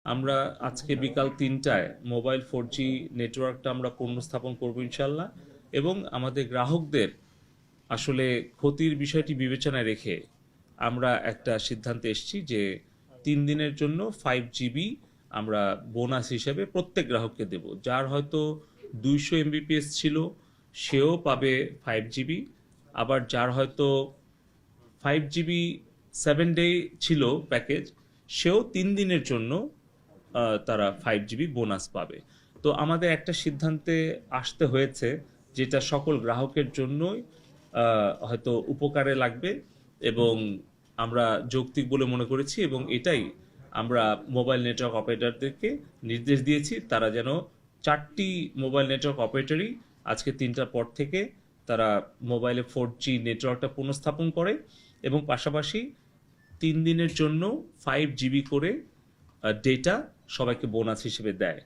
আমরা আজকে বিকাল ৩টায় মোবাইল 4G নেটওয়ার্কটা আমরা পুনঃস্থাপন করব ইনশাল্লাহ। এবং আমাদের গ্রাহকদের আসলে ক্ষতির বিষয়টি বিবেচনায় রেখে আমরা একটা সিদ্ধান্তে এসেছি যে 3 দিনের জন্য 5GB আমরা বোনাস হিসেবে প্রত্যেক গ্রাহককে দেব। যার হয়তো 200 MBPS ছিল সেও পাবে 5GB, আবার যার হয়তো 5GB 7 ডে ছিল প্যাকেজ, সেও 3 দিনের জন্য তারা 5GB বোনাস পাবে। তো আমাদের একটা সিদ্ধান্তে আসতে হয়েছে যেটা সকল গ্রাহকের জন্যই হয়তো উপকারে লাগবে এবং আমরা যৌক্তিক বলে মনে করেছি, এবং এটাই আমরা মোবাইল নেটওয়ার্ক অপারেটরদেরকে নির্দেশ দিয়েছি তারা যেন 4টি মোবাইল নেটওয়ার্ক অপারেটরই আজকে 3টার পর থেকে তারা মোবাইলে 4G নেটওয়ার্কটা পুনঃস্থাপন করে এবং পাশাপাশি 3 দিনের জন্য 5GB করে ডেটা সবাইকে বোনাস হিসেবে দেয়।